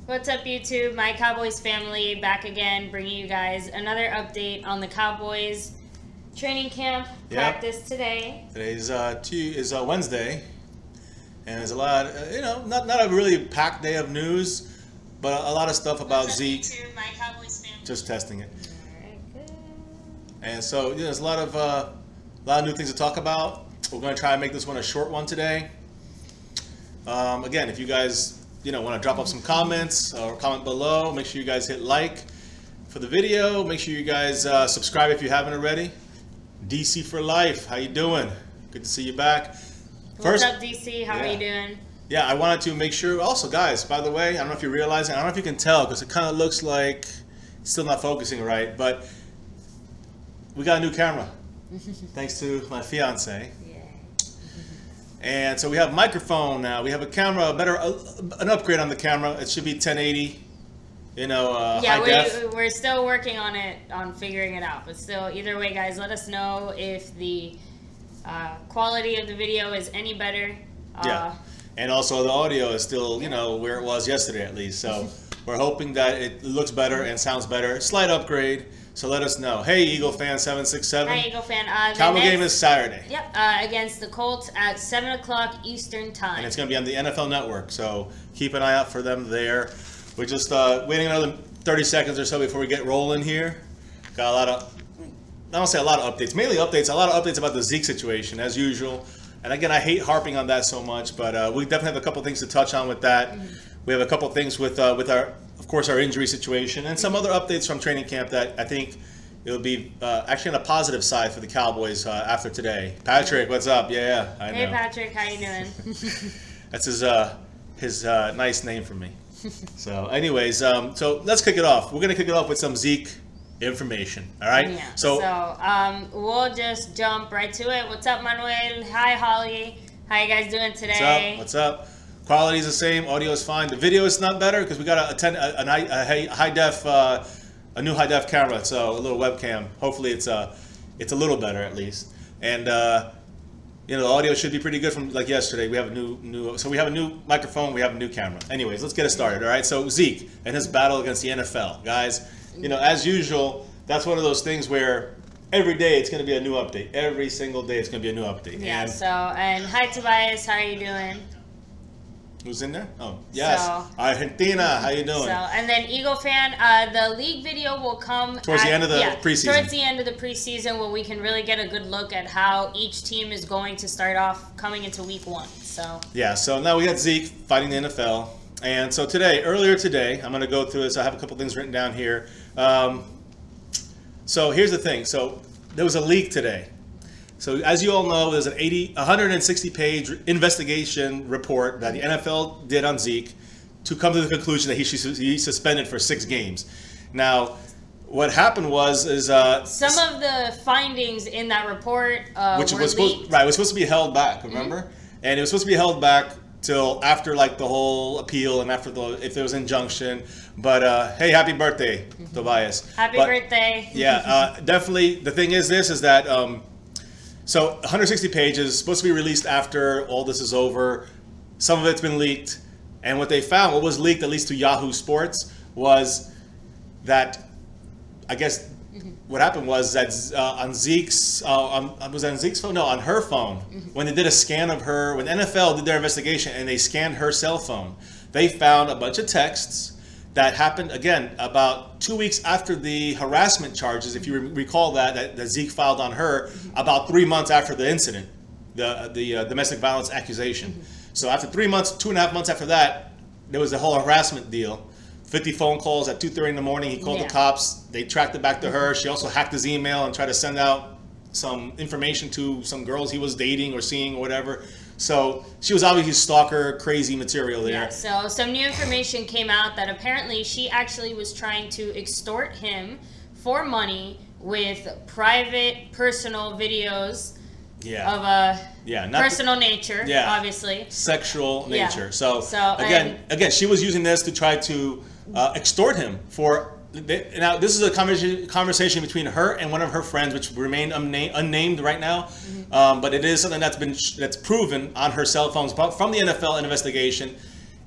What's up, YouTube? My Cowboys family back again, bringing you guys another update on the Cowboys training camp practice today. Today's Wednesday, and there's a lot, not a really packed day of news, but a lot of stuff about Zeke. My Cowboys family. Just testing it. All right, good. And so there's a lot of new things to talk about. We're going to try and make this one a short one today. Again, if you guys want to drop off some comments or comment below, make sure you guys hit like for the video. Make sure you guys subscribe if you haven't already. DC for life, how you doing? Good to see you back. What's up, DC? How are you doing? Yeah, I wanted to make sure also, guys, by the way, I don't know if you're realizing, I don't know if you can tell because it kind of looks like it's still not focusing right, but we got a new camera thanks to my fiance. And so we have a microphone now. We have a camera, an upgrade on the camera. It should be 1080, high def. We're still working on it, on figuring it out. But still, either way, guys, let us know if the quality of the video is any better. Yeah, and also the audio is still, where it was yesterday at least. So we're hoping that it looks better and sounds better. Slight upgrade. So let us know. Hey, Eagle Fan 767. Hi, Eagle Fan. Cowboy game is Saturday. Yep, against the Colts at 7 o'clock Eastern Time. And it's going to be on the NFL Network, so keep an eye out for them there. We're just waiting another 30 seconds or so before we get rolling here. Got a lot of, I don't say a lot of updates, mainly updates, a lot of updates about the Zeke situation, as usual. And again, I hate harping on that so much, but we definitely have a couple things to touch on with that. We have a couple things with of course, our injury situation and some other updates from training camp that I think it'll be actually on a positive side for the Cowboys after today. Patrick, what's up? Yeah, I know. Hey, Patrick, how you doing? That's his nice name for me. So, anyways, so let's kick it off. We're gonna kick it off with some Zeke information. All right. Yeah. So we'll just jump right to it. What's up, Manuel? Hi, Holly. How you guys doing today? What's up? Quality is the same. Audio is fine. The video is not better because we got a high def, a new high def camera, so a little webcam. Hopefully, it's a little better at least. And the audio should be pretty good from like yesterday. We have a so we have a new microphone. We have a new camera. Anyways, let's get it started. All right. So Zeke and his battle against the NFL, guys. As usual, that's one of those things where every day it's going to be a new update. Every single day it's going to be a new update. Yeah. And hi, Tobias. How are you doing? Who's in there? Oh, yes. So, Argentina, how you doing? And then Eagle Fan, the league video will come towards the end of the preseason. Towards the end of the preseason, where we can really get a good look at how each team is going to start off coming into week 1. So yeah, so now we got Zeke fighting the NFL. And so earlier today, I'm going to go through this. I have a couple things written down here. So here's the thing. So there was a leak today. So as you all know, there's an 160-page investigation report that the NFL did on Zeke to come to the conclusion that he's suspended for 6 games. Now, what happened was some of the findings in that report was supposed to be held back. Remember, and it was supposed to be held back till after like the whole appeal and after if there was injunction. But hey, happy birthday, Tobias! Happy birthday! Yeah, definitely. The thing is that. So 160 pages, supposed to be released after all this is over. Some of it's been leaked. And what they found, what was leaked, at least to YAHOO Sports, was that, I guess, what happened was that on Zeke's, was that on Zeke's phone? No, on her phone. When they did a scan of her, when NFL did their investigation and they scanned her cell phone, they found a bunch of texts that happened, again, about 2 weeks after the harassment charges, if you recall that Zeke filed on her, about 3 months after the incident, the domestic violence accusation. So after 3 months, 2.5 months after that, there was a whole harassment deal. 50 phone calls at 2:30 in the morning. He called the cops. They tracked it back to her. She also hacked his email and tried to send out some information to some girls he was dating or seeing or whatever. So she was obviously stalker, crazy material there. Yeah, so some new information came out that apparently she actually was trying to extort him for money with private, personal videos of a personal nature, obviously. Sexual nature. Yeah. So again, she was using this to try to extort him for... Now, this is a conversation between her and one of her friends, which remain unnamed right now. But it is something that's proven on her cell phones from the NFL investigation.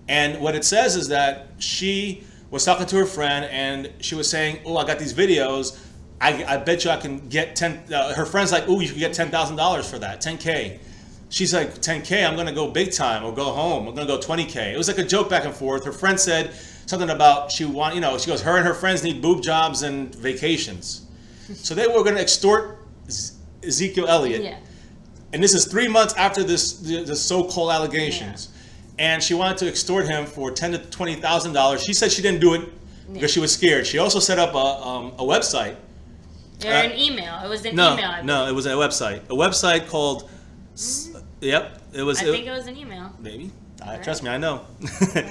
And what it says is that she was talking to her friend, and she was saying, "Oh, I got these videos. I bet you I can get 10." Her friend's like, "Oh, you can get $10,000 for that, 10K." She's like, 10K, I'm going to go big time or go home. I'm going to go 20K. It was like a joke back and forth. Her friend said something about she goes, her and her friends need boob jobs and vacations. So they were going to extort Ezekiel Elliott. Yeah. And this is 3 months after the so-called allegations. Yeah. And she wanted to extort him for $10,000 to $20,000. She said she didn't do it because she was scared. She also set up a website. Or an email. It was an email. No, it was a website. A website called... Yep, it was. I think it was an email. Maybe. Trust me, I know. Okay.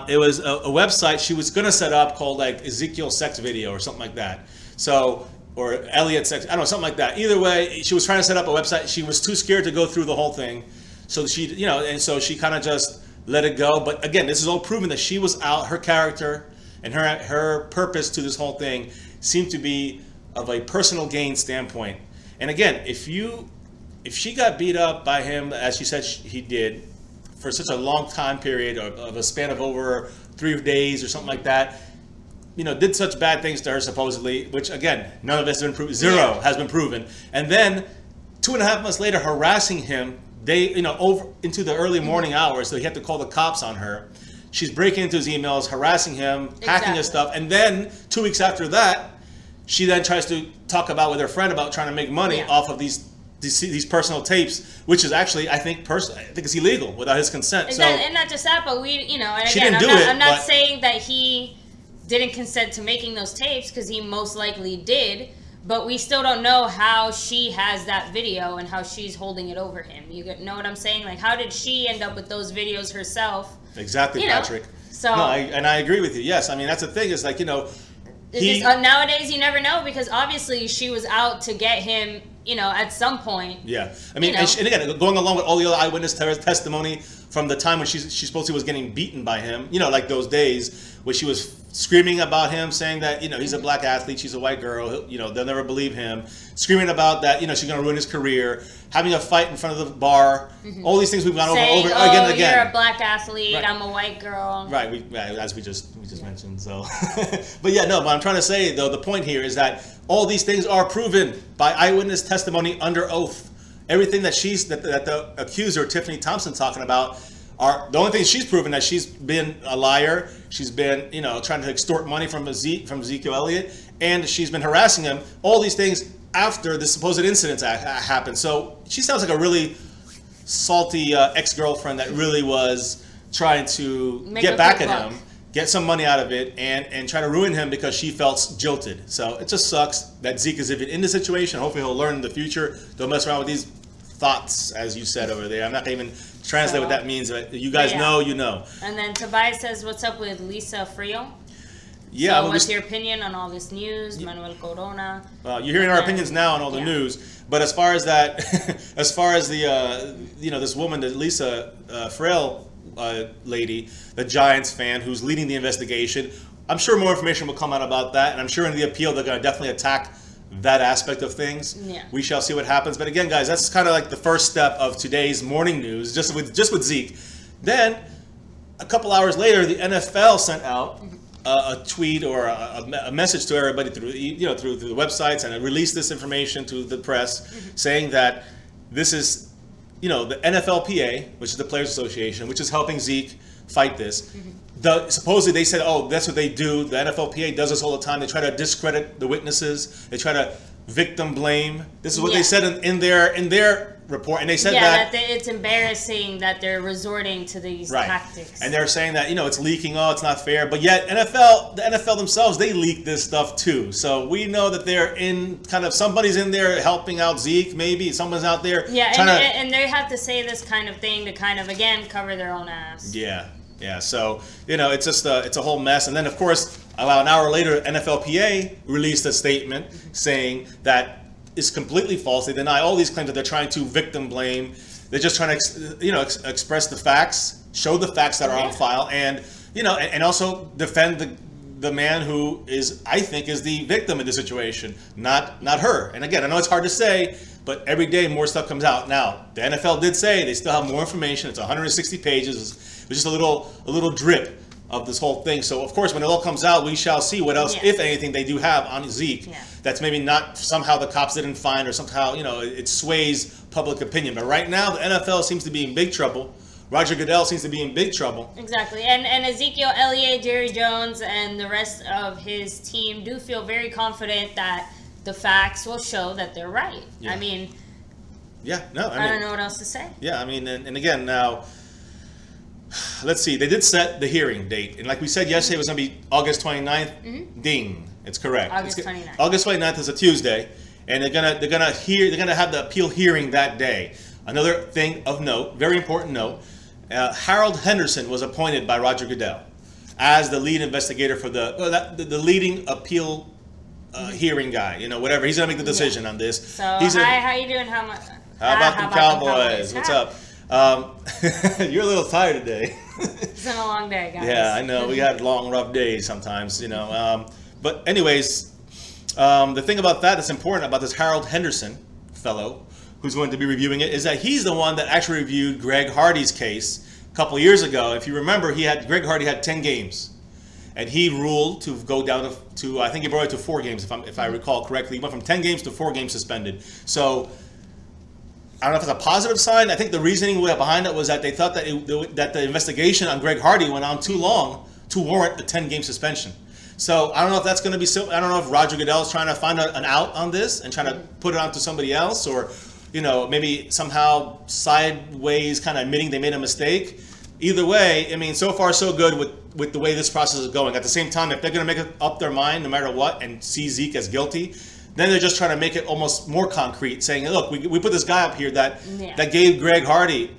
It was a website she was gonna set up called like Ezekiel Sex Video or something like that. So, or Elliot Sex, I don't know, something like that. Either way, she was trying to set up a website. She was too scared to go through the whole thing, so she, and so she kind of just let it go. But again, this is all proven that she was out. Her character and her purpose to this whole thing seemed to be of a personal gain standpoint. And again, if she got beat up by him, as she said he did, for such a long time period of a span of over 3 days or something like that, did such bad things to her supposedly, which again, none of this has been proven, zero has been proven. And then 2.5 months later, harassing him, over into the early morning hours, so he had to call the cops on her. She's breaking into his emails, harassing him, hacking his stuff, and then 2 weeks after that, she then tries to talk about with her friend about trying to make money off of these personal tapes, which is actually, I think it's illegal without his consent. And not just that, but and again, I'm not saying that he didn't consent to making those tapes, because he most likely did, but we still don't know how she has that video and how she's holding it over him. You know what I'm saying? Like, how did she end up with those videos herself? Exactly, Patrick. So no, I agree with you. Yes, I mean, that's the thing, is like, nowadays you never know, because obviously she was out to get him, at some point. Yeah, I mean, and again, going along with all the other eyewitness testimony from the time when she supposedly was getting beaten by him, like those days where she was screaming about him, saying that he's a black athlete, she's a white girl, they'll never believe him, screaming about that she's going to ruin his career, having a fight in front of the bar, all these things we've gone over again and again. You're a black athlete, right. I'm a white girl. Right, as we just mentioned. So, but yeah, no. What I'm trying to say, though, the point here is that all these things are proven by eyewitness testimony under oath. Everything that that the accuser Tiffany Thompson talking about are the only things she's proven, that she's been a liar. She's been trying to extort money from Ezekiel Elliott, and she's been harassing him. All these things after the supposed incidents happened. So she sounds like a really salty ex-girlfriend that really was trying to get back at him, get some money out of it, and try to ruin him because she felt jilted. So it just sucks that Zeke is even in the situation. Hopefully he'll learn in the future. Don't mess around with these thoughts, as you said over there. I'm not going to even translate what that means. But you guys know, you know. And then Tobias says, what's up with Lisa Frio? Yeah. So what's your opinion on all this news? Manuel Corona. You're hearing our opinions now on all the news. But as far as that, as far as the, this woman, the Lisa Frail lady, the Giants fan who's leading the investigation, I'm sure more information will come out about that. And I'm sure in the appeal, they're going to definitely attack that aspect of things. Yeah. We shall see what happens. But again, guys, that's kind of like the first step of today's morning news, just with Zeke. Then, a couple hours later, the NFL sent out a tweet or a message to everybody through through the websites, and it released this information to the press, saying that this is the NFLPA, which is the Players Association, which is helping Zeke fight this. Supposedly they said, oh, that's what they do. The NFLPA does this all the time. They try to discredit the witnesses. They try to victim blame. This is what they said in their report, and they said that it's embarrassing that they're resorting to these tactics. And they're saying that it's leaking. Oh, it's not fair. But yet the NFL themselves, they leak this stuff too. So we know that they're in somebody's in there helping out Zeke. Maybe someone's out there. Yeah, and they have to say this kind of thing to again cover their own ass. Yeah, so, it's just it's a whole mess. And then, of course, about an hour later, NFLPA released a statement saying that it's completely false. They deny all these claims that they're trying to victim blame. They're just trying to, express the facts, show the facts that are on file, and, and also defend the man who is, I think, is the victim in this situation, not her. And again, I know it's hard to say, but every day more stuff comes out. Now, the NFL did say they still have more information. It's 160 pages. It was just a little drip of this whole thing. So, of course, when it all comes out, we shall see what else, if anything, they do have on Zeke. That's maybe not somehow the cops didn't find, or somehow, it sways public opinion. But right now, the NFL seems to be in big trouble. Roger Goodell seems to be in big trouble. Exactly. And Ezekiel Elliott, Jerry Jones, and the rest of his team do feel very confident that the facts will show that they're right. I mean... Yeah, no, I don't know what else to say. Yeah, I mean, and again, now... Let's see. They did set the hearing date, and like we said yesterday, it was going to be August 29th. Ding, it's correct. August 29th. August 29th is a Tuesday, and they're gonna have the appeal hearing that day. Another thing of note, very important note: Harold Henderson was appointed by Roger Goodell as the lead investigator for the leading appeal hearing guy. Whatever, he's gonna make the decision on this. So, how you doing? How about the Cowboys? What's up? You're a little tired today. It's been a long day, guys. Yeah, I know. We had long, rough days sometimes, But anyways, the thing about that's important about this Harold Henderson fellow who's going to be reviewing it is that he's the one that actually reviewed Greg Hardy's case a couple years ago. If you remember, Greg Hardy had 10 games. And he ruled to go down to I think he brought it to 4 games, if I recall correctly. He went from 10 games to 4 games suspended. So I don't know if it's a positive sign. I think the reasoning behind it was that they thought that the investigation on Greg Hardy went on too long to warrant the 10-game suspension. So I don't know if that's going to be I don't know if Roger Goodell is trying to find an out on this and trying to put it onto somebody else, or maybe somehow sideways kind of admitting they made a mistake. Either way, I mean, so far so good with the way this process is going. At the same time, if they're going to make up their mind no matter what and see Zeke as guilty, then they're just trying to make it almost more concrete, saying, look, we put this guy up here that gave Greg Hardy,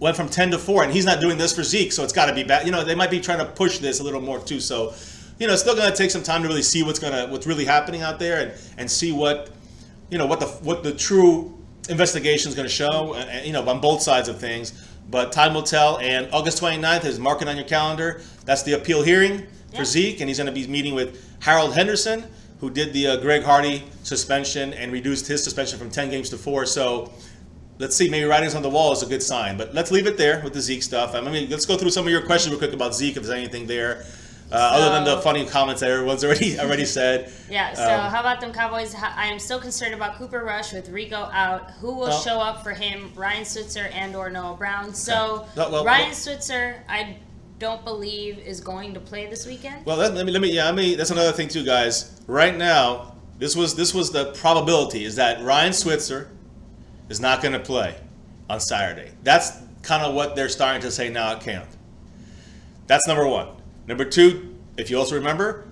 went from 10 to 4, and he's not doing this for Zeke, so it's got to be bad. They might be trying to push this a little more too. So, it's still going to take some time to really see what's really happening out there and see what the true investigation is going to show, on both sides of things. But time will tell, and August 29th is mark it on your calendar. That's the appeal hearing for Zeke, and he's going to be meeting with Harold Henderson, who did the Greg Hardy suspension and reduced his suspension from 10 games to 4. So let's see, maybe writings on the wall is a good sign. But let's leave it there with the Zeke stuff. I mean, let's go through some of your questions real quick about Zeke, if there's anything there. Other than the funny comments that everyone's already said. Yeah, so how about them Cowboys? I am still concerned about Cooper Rush with Rico out. Who will show up for him, Ryan Switzer and or Noah Brown? So Ryan Switzer, I don't believe is going to play this weekend. Well, let me. That's another thing too, guys. Right now, this was the probability is that Ryan Switzer is not going to play on Saturday. That's kind of what they're starting to say now at camp. That's number one. Number two, if you also remember,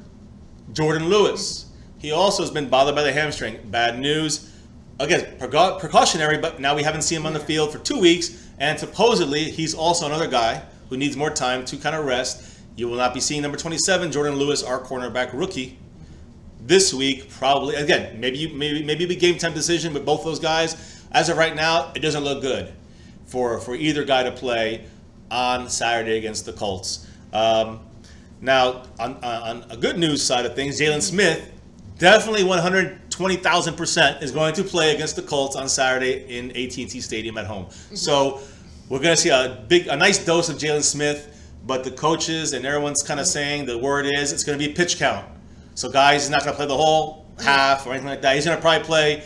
Jordan Lewis. He also has been bothered by the hamstring. Bad news. Again, precautionary, but now we haven't seen him on the field for 2 weeks, and supposedly he's also another guy who needs more time to kind of rest. You will not be seeing number 27, Jordan Lewis, our cornerback rookie, this week. Probably again, maybe a game time decision with both those guys. As of right now, it doesn't look good for either guy to play on Saturday against the Colts. Now, on a good news side of things, Jaylon Smith definitely 120,000% is going to play against the Colts on Saturday in AT&T Stadium at home. So we're going to see a nice dose of Jaylon Smith, but the coaches and everyone's kind of saying the word is it's going to be a pitch count. So guys, he's not going to play the whole half or anything like that. He's going to probably play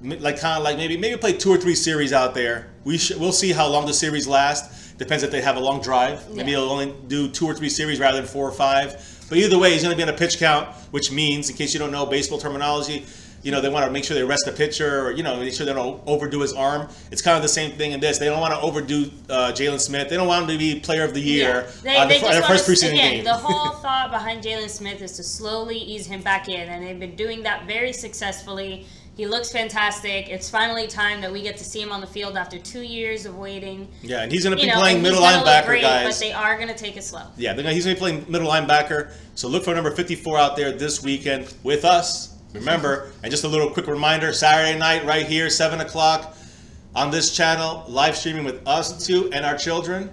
maybe play 2 or 3 series out there. We'll see how long the series lasts. Depends if they have a long drive. Maybe he'll only do 2 or 3 series rather than 4 or 5. But either way, he's going to be on a pitch count, which means, in case you don't know baseball terminology, they want to make sure they rest the pitcher, or make sure they don't overdo his arm. It's kind of the same thing in this. They don't want to overdo Jaylon Smith. They don't want him to be Player of the Year on the first preseason game. The whole thought behind Jaylon Smith is to slowly ease him back in, and they've been doing that very successfully. He looks fantastic. It's finally time that we get to see him on the field after 2 years of waiting. Yeah, and he's going to be playing middle linebacker, guys. But they are going to take it slow. Yeah, he's going to be playing middle linebacker. So look for number 54 out there this weekend with us. Remember, and just a little quick reminder, Saturday night right here, 7 o'clock on this channel, live streaming with us two and our children.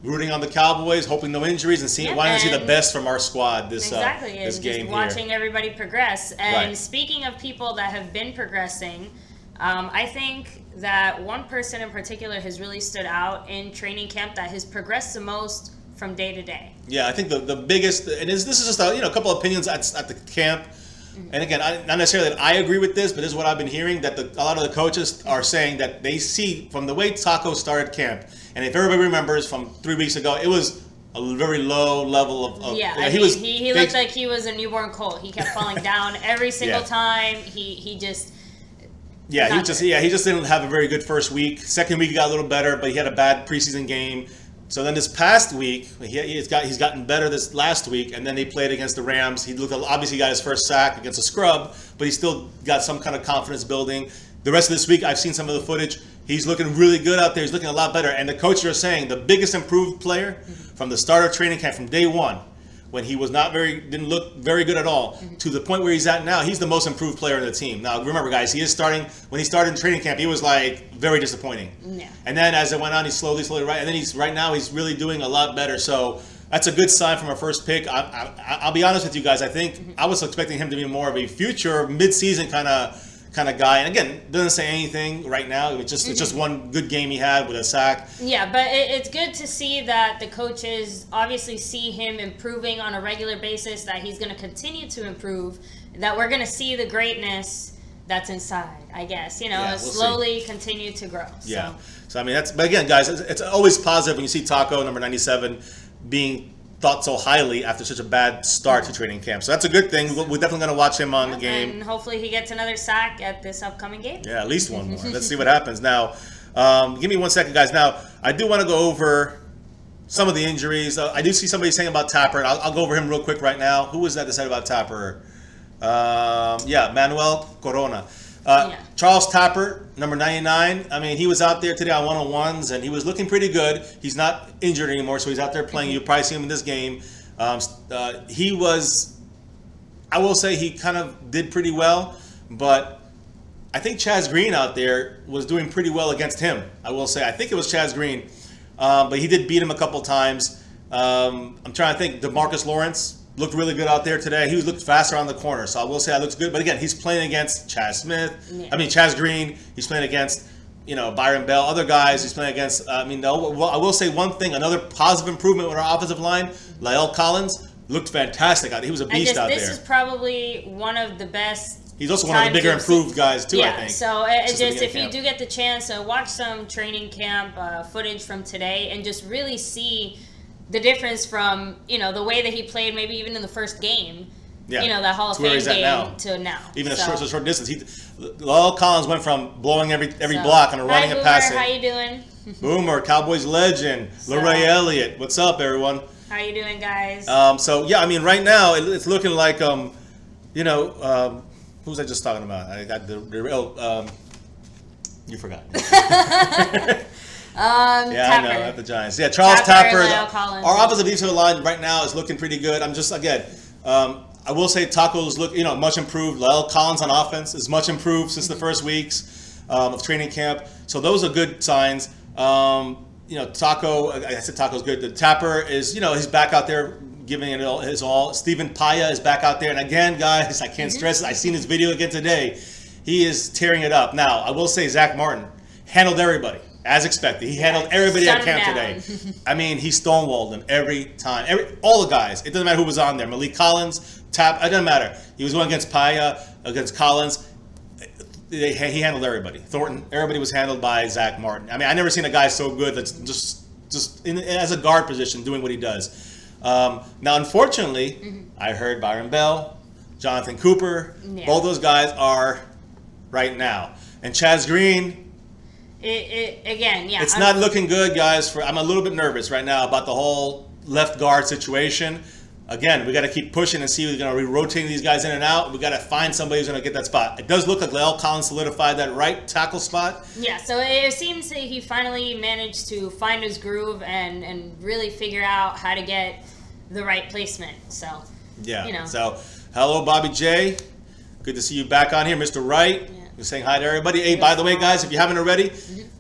rooting on the Cowboys, hoping no injuries, and seeing wanting to see the best from our squad this this game just watching everybody progress. And speaking of people that have been progressing, I think that one person in particular has really stood out in training camp that has progressed the most from day to day. Yeah, I think the biggest, and this is just a couple of opinions at the camp. And again, not necessarily that I agree with this, but this is what I've been hearing, that a lot of the coaches are saying that they see from the way Taco started camp, and if everybody remembers from 3 weeks ago, it was a very low level of he looked like he was a newborn colt. He kept falling down every single time. He just he just didn't have a very good first week. Second week he got a little better, but he had a bad preseason game. So then this past week, he's gotten better this last week, and then they played against the Rams. He obviously got his first sack against a scrub, but he still got some kind of confidence building. The rest of this week, I've seen some of the footage. He's looking really good out there. He's looking a lot better. And the coaches are saying the biggest improved player from the start of training camp, from day one, when he was didn't look very good at all, to the point where he's at now, he's the most improved player in the team. Now, remember, guys, when he started in training camp, he was like very disappointing. Yeah. And then as it went on, he's slowly, and then right now he's really doing a lot better. So that's a good sign from our first pick. I'll be honest with you guys. I think I was expecting him to be more of a future mid-season kind of guy. And again, doesn't say anything right now. It's just one good game he had with a sack. Yeah, but it's good to see that the coaches obviously see him improving on a regular basis, that he's going to continue to improve, that we're going to see the greatness that's inside, I guess. We'll slowly continue to grow. Yeah. So I mean, but again, guys, it's always positive when you see Taco, number 97, being thought so highly after such a bad start to training camp. So that's a good thing. We're definitely going to watch him on the game. And hopefully he gets another sack at this upcoming game. Yeah, at least one more. Let's see what happens. Now, give me 1 second, guys. Now, I do want to go over some of the injuries. I do see somebody saying about Tapper. I'll go over him real quick right now. Who was that said about Tapper? Manuel Corona. Charles Tapper, number 99. I mean, he was out there today on one-on-ones, and he was looking pretty good. He's not injured anymore, so he's out there playing. You'll probably see him in this game. He was, I will say, he kind of did pretty well, but I think Chaz Green out there was doing pretty well against him. I will say, I think it was Chaz Green, but he did beat him a couple times. I'm trying to think. DeMarcus Lawrence looked really good out there today. He looked faster on the corner, so I will say that looks good. But again, he's playing against Chaz Green. He's playing against, Byron Bell, other guys. He's playing against. I will say one thing. Another positive improvement with our offensive line. La'el Collins looked fantastic. He was a beast out there. This is probably one of the best. He's also one of the bigger improved guys too. I think. So if you do get the chance to watch some training camp footage from today and just really see the difference from, the way that he played maybe even in the first game, that Hall of Fame game to now. Even a short distance. La'el Collins went from blowing every block on a running and passing. How you doing? Boomer, Cowboys legend, Leray Elliott. What's up, everyone? How you doing, guys? Right now it's looking like, who was I just talking about? I got you forgot. Tapper. I know, at the Giants. Yeah, Charles Tapper. Our offensive defensive line right now is looking pretty good. I will say Taco's much improved. La'el Collins on offense is much improved since the first weeks of training camp. So those are good signs. Taco, I said Taco's good. The Tapper is, he's back out there giving it his all. Stephen Paya is back out there. And again, guys, I can't stress it. I seen his video again today. He is tearing it up. Now, I will say Zach Martin handled everybody. As expected. He handled everybody at camp today. I mean, he stonewalled them every time. All the guys. It doesn't matter who was on there. Malik Collins, it doesn't matter. He was going against Paya, against Collins. He handled everybody. Thornton, everybody was handled by Zach Martin. I mean, I never seen a guy so good that's just as a guard position doing what he does. Now, unfortunately, I heard Byron Bell, Jonathan Cooper, both those guys are right now. And Chaz Green, it's not looking good, guys. I'm a little bit nervous right now about the whole left guard situation. Again, we got to keep pushing and see who's going to be rotating these guys in and out. We got to find somebody who's going to get that spot. It does look like La'el Collins solidified that right tackle spot. Yeah, so it seems that he finally managed to find his groove and really figure out how to get the right placement. So So hello, Bobby J. Good to see you back on here, Mr. Wright. We're saying hi to everybody. Hey, by the way, guys, if you haven't already,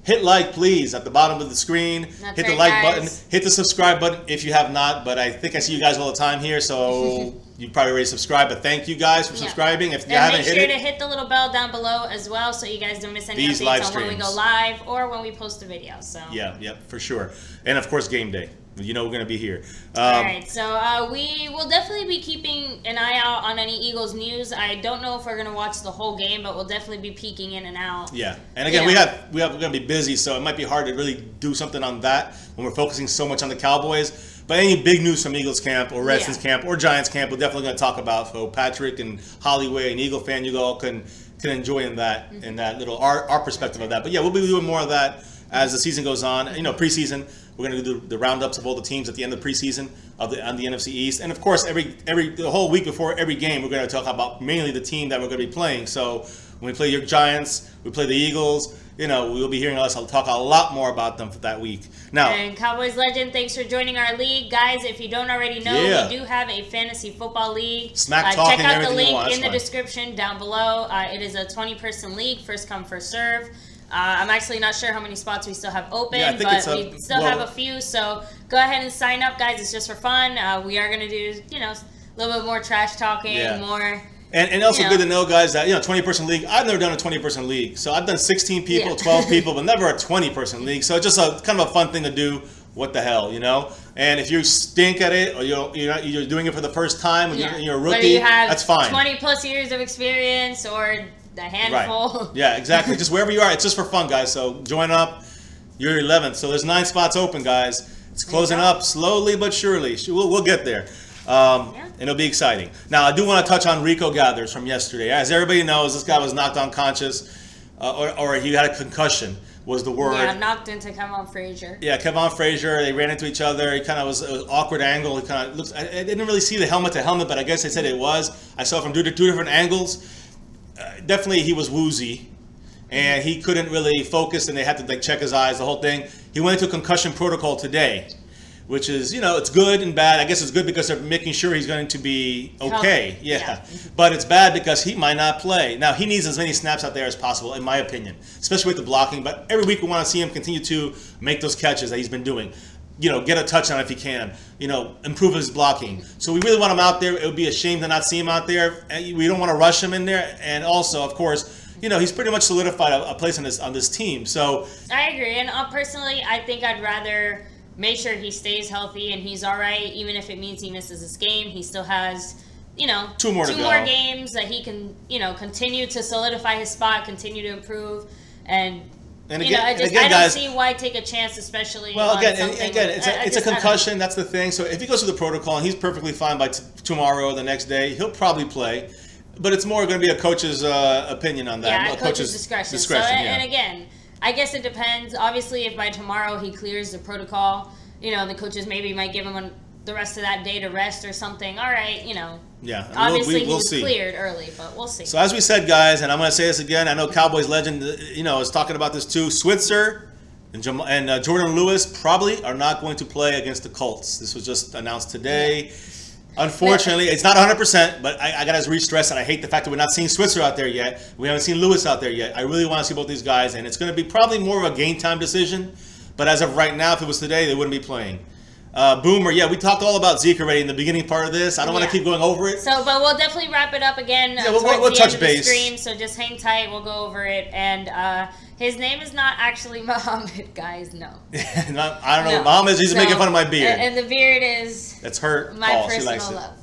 hit like, please, at the bottom of the screen. Hit the like button. Hit the subscribe button if you have not. But I think I see you guys all the time here, so you probably already subscribed. But thank you guys for subscribing. If you haven't hit it, make sure to hit the little bell down below as well, so you guys don't miss any updates on when we go live or when we post a video. So yeah, for sure. And of course, game day. You know we're going to be here. All right, so we will definitely be keeping an eye out on any Eagles news. I don't know if we're going to watch the whole game, but we'll definitely be peeking in and out. Yeah, and again, we're going to be busy, so it might be hard to really do something on that when we're focusing so much on the Cowboys. But any big news from Eagles camp or Redskins camp or Giants camp, we're definitely going to talk about. So Patrick and Hollywood, an Eagle fan, you all can enjoy in that little our perspective of that. But yeah, we'll be doing more of that as the season goes on. You know, preseason. We're going to do the roundups of all the teams at the end of the preseason on the NFC East, and of course, the whole week before every game, we're going to talk about mainly the team that we're going to be playing. So when we play your Giants, we play the Eagles. You know, we'll be hearing us talk a lot more about them for that week. Now, and Cowboys legend, thanks for joining our league, guys. If you don't already know, we do have a fantasy football league. Smack talking, check out the link in the description down below. It is a 20-person league, first come, first serve. I'm actually not sure how many spots we still have open, but we still have a few. So go ahead and sign up, guys. It's just for fun. We are going to do, a little bit more trash talking, more. And also good to know, guys, that 20-person league. I've never done a 20-person league, so I've done 16 people, 12 people, but never a 20-person league. So it's just a kind of a fun thing to do. What the hell, And if you stink at it, or you're doing it for the first time, when you're a rookie, that's fine. 20+ years of experience, or a handful. Right. Yeah, exactly. Just wherever you are, it's just for fun, guys. So join up. You're 11th, so there's 9 spots open, guys. It's closing up slowly but surely. We'll get there. And it'll be exciting. Now, I do want to touch on Rico Gathers from yesterday. As everybody knows, this guy was knocked unconscious, or he had a concussion, was the word. Yeah, knocked into Kevon Frazier. Yeah, Kevon Frazier. They ran into each other. He kind of was an awkward angle. He kind of looks. I didn't really see the helmet to helmet, but I guess they said it was. I saw it from two different angles. Definitely, he was woozy, and he couldn't really focus, and they had to check his eyes, the whole thing. He went into concussion protocol today, which is, it's good and bad. I guess it's good because they're making sure he's going to be okay. Yeah. But it's bad because he might not play. Now, he needs as many snaps out there as possible, in my opinion, especially with the blocking. But every week we want to see him continue to make those catches that he's been doing. Get a touchdown if he can. Improve his blocking. So we really want him out there. It would be a shame to not see him out there. And we don't want to rush him in there. And also, of course, he's pretty much solidified a place on this team. So I agree. And personally, I think I'd rather make sure he stays healthy and he's all right, even if it means he misses this game. He still has, two more games that he can, continue to solidify his spot, continue to improve, and again, I don't see why take a chance, especially. Well, it's a concussion. That's the thing. So if he goes through the protocol and he's perfectly fine by tomorrow or the next day, he'll probably play. But it's more going to be a coach's opinion on that. Yeah, coach's discretion. And again, I guess it depends. Obviously, if by tomorrow he clears the protocol, the coaches maybe might give him the rest of that day to rest or something. All right, Yeah, obviously he was cleared early, but we'll see. So as we said, guys, and I'm going to say this again, I know Cowboys legend, is talking about this too. Switzer and Jordan Lewis probably are not going to play against the Colts. This was just announced today. Unfortunately, it's not 100%, but I got to re-stress that I hate the fact that we're not seeing Switzer out there yet. We haven't seen Lewis out there yet. I really want to see both these guys, and it's going to be probably more of a game time decision. But as of right now, if it was today, they wouldn't be playing. Boomer, we talked all about Zeke already in the beginning part of this. I don't want to keep going over it. So, but we'll definitely wrap it up again we'll touch base. The stream, so just hang tight. We'll go over it. And his name is not actually Muhammad, guys. No. I don't know. Muhammad, he's making fun of my beard. And the beard is that's her my fault. personal she likes love.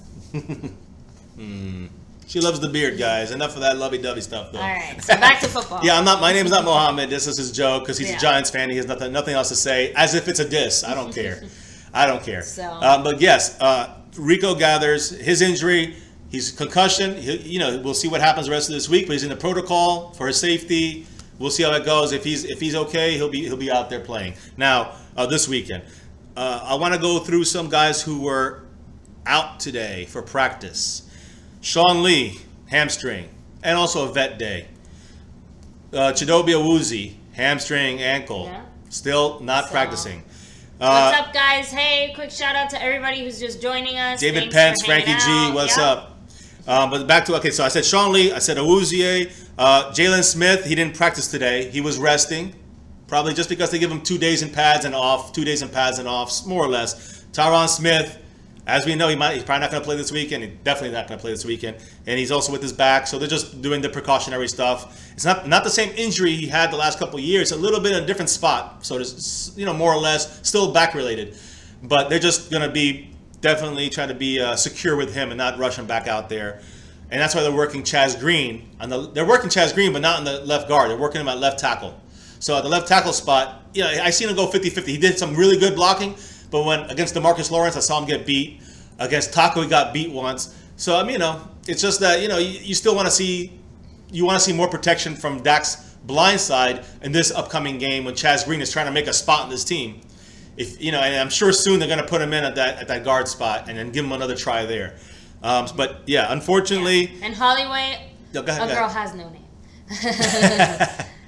It. She loves the beard, guys. Enough of that lovey-dovey stuff, though. All right, so back to football. My name is not Mohammed. This is his joke because he's a Giants fan. He has nothing else to say, as if it's a diss. I don't care. I don't care. So. But yes, Rico Gathers, his injury, he's concussion. We'll see what happens the rest of this week. But he's in the protocol for his safety. We'll see how it goes. If he's okay, he'll be out there playing. Now this weekend, I want to go through some guys who were out today for practice. Sean Lee, hamstring, and also a vet day. Chidobe Awuzie, hamstring, ankle, still not practicing. What's up, guys? Hey, quick shout out to everybody who's just joining us. David Pence, Frankie G, what's up? But back to, so I said Sean Lee, I said Awuzie, Jaylon Smith, he didn't practice today. He was resting. Probably just because they give him 2 days in pads and off, 2 days in pads and off, more or less. Jaylon Smith, as we know, he's probably not going to play this weekend. He's definitely not going to play this weekend. And he's also with his back, so they're just doing the precautionary stuff. It's not the same injury he had the last couple of years. A little bit in a different spot, so it's, more or less still back related. But they're just going to be definitely trying to be secure with him and not rush him back out there. And that's why they're working Chaz Green. They're working Chaz Green, but not on the left guard. They're working him at left tackle. So at the left tackle spot, I seen him go 50-50. He did some really good blocking, but when against DeMarcus Lawrence, I saw him get beat. Against Taco, he got beat once. So it's just that you still want to see more protection from Dak's blind side in this upcoming game when Chaz Green is trying to make a spot in this team. And I'm sure soon they're going to put him in at that guard spot and then give him another try there. But yeah, unfortunately. Yeah. And Holloway, go ahead, a girl has no name.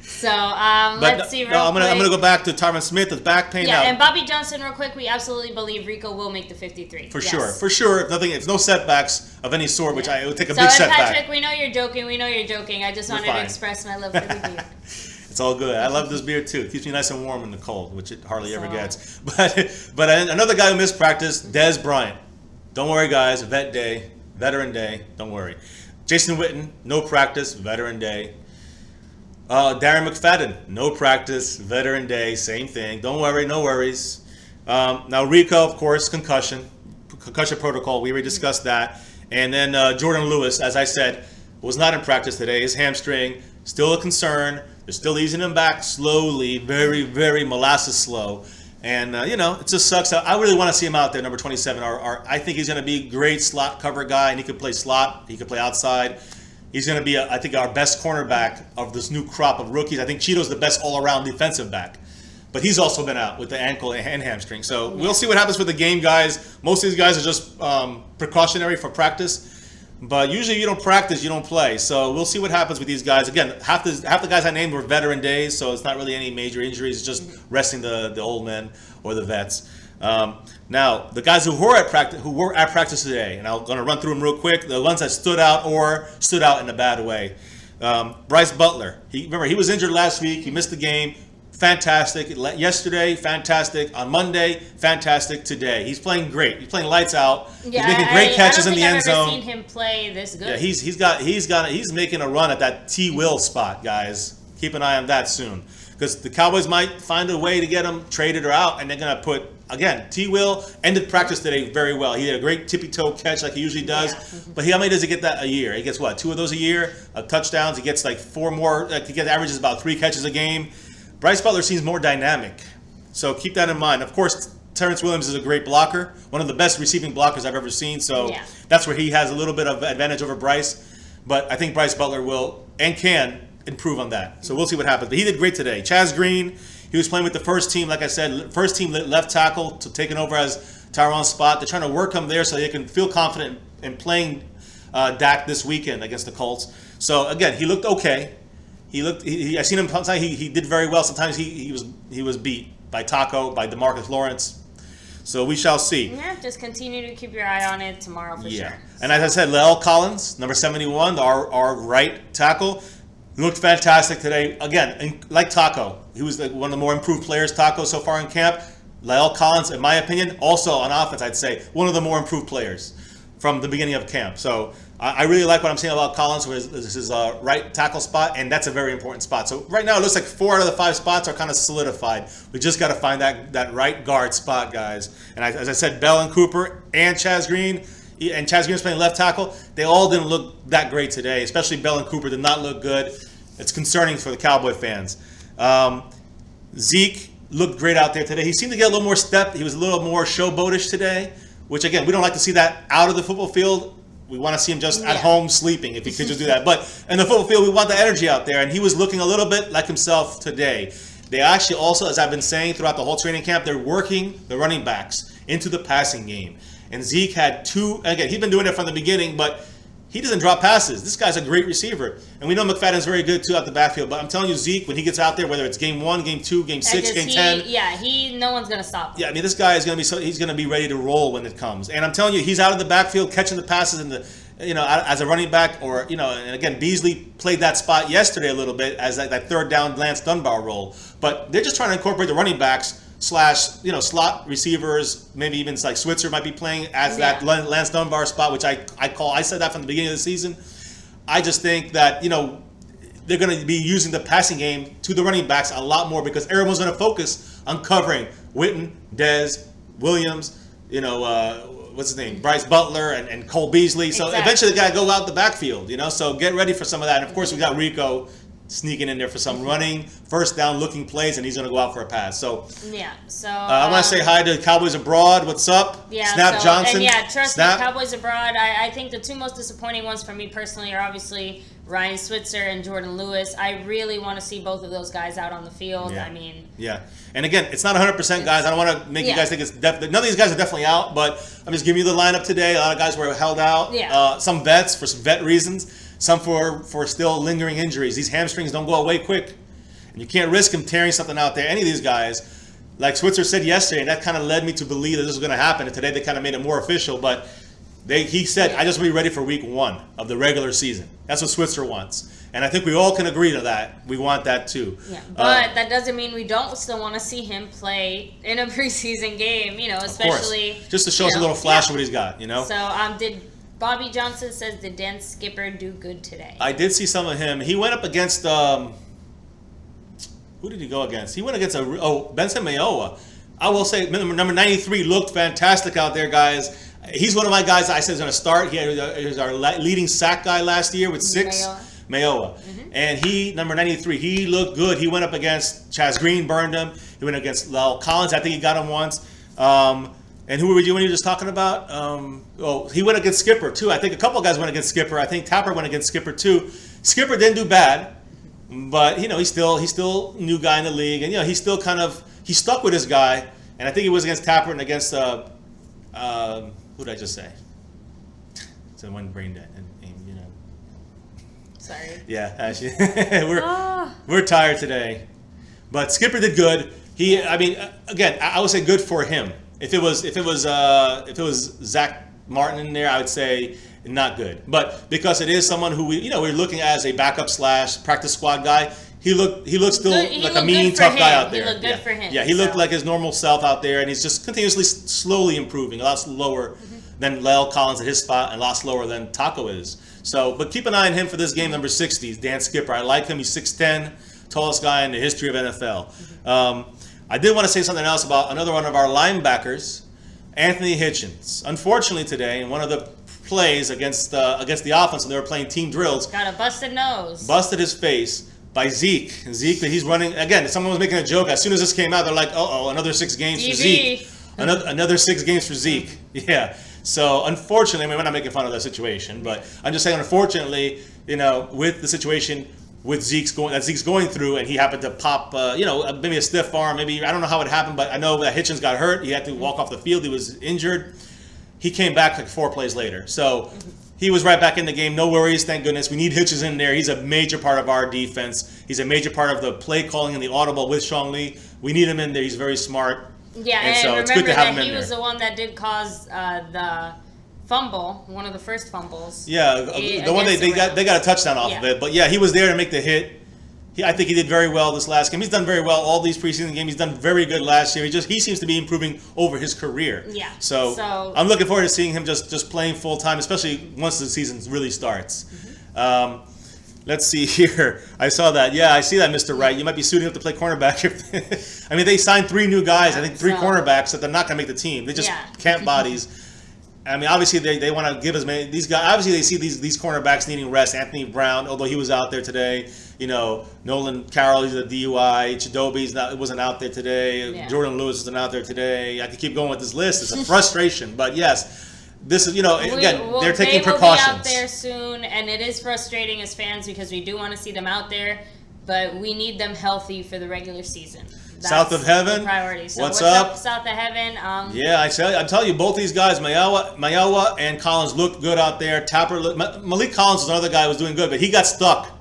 So let's see. I'm gonna go back to Jaylon Smith. His back pain. Yeah, and Bobby Johnson, real quick. We absolutely believe Rico will make the 53. For sure. If no setbacks of any sort, which I would take a big setback. Patrick, we know you're joking. I just wanted to express my love for the beard. It's all good. I love this beard too. It keeps me nice and warm in the cold, which it hardly ever gets. But another guy who missed practice, Dez Bryant. Don't worry, guys. Veteran day. Don't worry. Jason Witten, no practice. Veteran day. Darren McFadden, no practice, veteran day, same thing. Don't worry, no worries. Now Rico, of course, concussion protocol. We already discussed that. And then Jordan Lewis, as I said, was not in practice today. His hamstring, still a concern. They're still easing him back slowly, very, very molasses slow. And, it just sucks. I really want to see him out there, number 27. I think he's going to be a great slot cover guy, and he could play slot. He could play outside. He's going to be, I think, our best cornerback of this new crop of rookies. I think Cheeto's the best all-around defensive back. But he's also been out with the ankle and hamstring. So we'll see what happens with the game, guys. Most of these guys are just precautionary for practice. But usually you don't practice, you don't play. So we'll see what happens with these guys. Again, half the guys I named were veteran days, so it's not really any major injuries. It's just resting the old men or the vets. Now, the guys who were at practice today, and I'm going to run through them real quick, the ones that stood out in a bad way. Bryce Butler. Remember, he was injured last week. He missed the game. Fantastic. Yesterday, fantastic. On Monday, fantastic. Today, he's playing great. He's playing lights out. Yeah, he's making great catches in the end zone. I've never seen him play this good. Yeah, he's making a run at that T. Will spot, guys. Keep an eye on that soon, because the Cowboys might find a way to get him traded or out, and they're gonna put. Again, T. Will ended practice today very well. He did a great tippy-toe catch like he usually does. Yeah. But how many does he get that a year? He gets, 2 of those a year? Touchdowns. He gets like 4 more. He averages about 3 catches a game. Bryce Butler seems more dynamic. So keep that in mind. Of course, Terrence Williams is a great blocker. One of the best receiving blockers I've ever seen. So that's where he has a little bit of advantage over Bryce. But I think Bryce Butler will and can improve on that. So we'll see what happens. But he did great today. Chaz Green. He was playing with the first team, like I said, first team left tackle, to taking over as Tyron's spot. They're trying to work him there so they can feel confident in playing Dak this weekend against the Colts. So again, he looked okay. I seen him sometimes. He did very well. Sometimes he was beat by Taco, by DeMarcus Lawrence. So we shall see. Yeah, just continue to keep your eye on it tomorrow for sure. And as I said, La'el Collins, number 71, our right tackle. Looked fantastic today. Again, like Taco, he was one of the more improved players, Taco, so far in camp. La'el Collins, in my opinion, also on offense, I'd say, one of the more improved players from the beginning of camp. So I really like what I'm saying about Collins with his right tackle spot, and that's a very important spot. So right now it looks like 4 out of the 5 spots are kind of solidified. We just got to find that right guard spot, guys. And as I said, Bell and Cooper and Chaz Green, and Chaz Green's playing left tackle, they all didn't look that great today, especially Bell and Cooper did not look good. It's concerning for the Cowboy fans. Zeke looked great out there today. He seemed to get a little more step. He was a little more showboatish today, which, again, we don't like to see that out of the football field. We want to see him just at home sleeping, if he could just do that. But in the football field, we want the energy out there, and he was looking a little bit like himself today. They actually also, as I've been saying throughout the whole training camp, they're working the running backs into the passing game. And Zeke had 2, again, he's been doing it from the beginning, but he doesn't drop passes. This guy's a great receiver. And we know McFadden's very good, too, out the backfield. But I'm telling you, Zeke, when he gets out there, whether it's game 1, game 2, game 6, game 10. Yeah, no one's going to stop him. Yeah, I mean, this guy is going to be he's going to be ready to roll when it comes. And I'm telling you, he's out of the backfield catching the passes in the, as a running back, or, and again, Beasley played that spot yesterday a little bit as that 3rd down Lance Dunbar role. But they're just trying to incorporate the running backs / slot receivers. Maybe even like Switzer might be playing as that Lance Dunbar spot, which I said that from the beginning of the season. I just think that, they're going to be using the passing game to the running backs a lot more because everyone's going to focus on covering Witten, Dez, Williams, what's his name, Bryce Butler and Cole Beasley. So eventually they got to go out the backfield, So get ready for some of that. And of course we got Rico sneaking in there for some running, first down looking plays, and he's going to go out for a pass. So I want to say hi to Cowboys Abroad. What's up? Yeah, Snap Johnson. And trust me, Cowboys Abroad. I think the two most disappointing ones for me personally are obviously Ryan Switzer and Jordan Lewis. I really want to see both of those guys out on the field. Yeah. And again, it's not 100%, guys. I don't want to make you guys think it's none of these guys are definitely out, but I'm just giving you the lineup today. A lot of guys were held out. Yeah. Some vets for some vet reasons. Some for still lingering injuries. These hamstrings don't go away quick. And you can't risk him tearing something out there. Any of these guys, like Switzer said yesterday, and that kind of led me to believe that this was going to happen. And today they kind of made it more official. But he said, I just want to be ready for week 1 of the regular season. That's what Switzer wants. And I think we all can agree to that. We want that too. Yeah, but that doesn't mean we don't still want to see him play in a preseason game, especially. Just to show us a little flash of what he's got, So did Bobby Johnson says, did Dan Skipper do good today? I did see some of him. He went up against, who did he go against? He went against, Benson Mayowa. I will say, number 93 looked fantastic out there, guys. He's one of my guys I said is going to start. He was our leading sack guy last year with 6. Mayowa. And he, number 93, he looked good. He went up against Chaz Green, burned him. He went against Lyle Collins. I think he got him once. And who were you when you were just talking about? He went against Skipper too. I think a couple of guys went against Skipper. I think Tapper went against Skipper too. Skipper didn't do bad, but he's still a new guy in the league, and he's still he stuck with his guy. And I think he was against Tapper and against who did I just say? It's a one brain dead. Sorry. Yeah, actually, we're tired today, but Skipper did good. Again, I would say good for him. If it was Zach Martin in there, I would say not good. But because it is someone who we're looking at as a backup / practice squad guy, he looked still like a mean, tough guy out there. He looked good for him. Yeah, he looked like his normal self out there, and he's just continuously slowly improving. A lot slower than Lyle Collins at his spot, and a lot slower than Taco is. So, but keep an eye on him for this game, number 60, Dan Skipper. I like him. He's 6'10", tallest guy in the history of NFL. I did want to say something else about another one of our linebackers, Anthony Hitchens. Unfortunately today, in one of the plays against the offense when they were playing team drills, got a busted nose. Busted his face by Zeke. Zeke, that he's running, again, someone was making a joke. As soon as this came out, they're like, another 6 games for Zeke. Another 6 games for Zeke. Yeah. So, unfortunately, we're not making fun of that situation, but I'm just saying, unfortunately, with the situation with Zeke's going through, and he happened to pop, maybe a stiff arm, maybe, I don't know how it happened, but I know that Hitchens got hurt. He had to walk off the field. He was injured. He came back like 4 plays later. So, he was right back in the game. No worries, thank goodness. We need Hitchens in there. He's a major part of our defense. He's a major part of the play calling and the audible with Sean Lee. We need him in there. He's very smart. Yeah, and so remember that he was the one that did cause the fumble, one of the first fumbles. Yeah, the one they got a touchdown off of it. But yeah, he was there to make the hit. I think he did very well this last game. He's done very well all these preseason games. He's done very good last year. He seems to be improving over his career. Yeah. So I'm looking forward to seeing him just playing full time, especially once the season really starts. Let's see here. I saw that. Yeah, I see that, Mr. Wright. You might be suiting up to play cornerback. I mean, they signed 3 new guys. I think 3 cornerbacks that they're not going to make the team. They just can't bodies. I mean, obviously they want to give as many. These guys, obviously they see these cornerbacks needing rest. Anthony Brown, although he was out there today. Nolan Carroll, he's a DUI. Chidobe's wasn't out there today. Yeah. Jordan Lewis isn't out there today. I could keep going with this list. It's a frustration, but yes. This is, again, they're taking precautions. They will be out there soon, and it is frustrating as fans because we do want to see them out there, but we need them healthy for the regular season. That's South of Heaven, priority. So what's up? South of Heaven? Yeah, I'm telling you, both these guys, Mayowa and Collins, looked good out there. Malik Collins was another guy who was doing good, but he got stuck.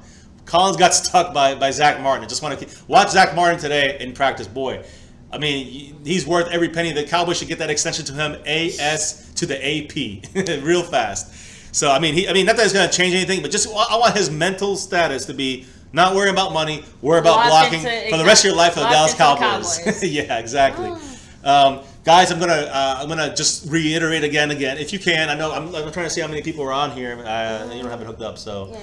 Collins got stuck by Zach Martin. I just want to watch Zach Martin today in practice. Boy, I mean, he's worth every penny. The Cowboys should get that extension to him, AS to the AP, real fast. So, I mean, not that it's going to change anything, but just I want his mental status to be Not worrying about money. Worry about blocking for the rest of your life for the Dallas Cowboys. Yeah, exactly. Guys, I'm gonna just reiterate again. If you can, I know I'm trying to see how many people are on here. You don't have it hooked up, so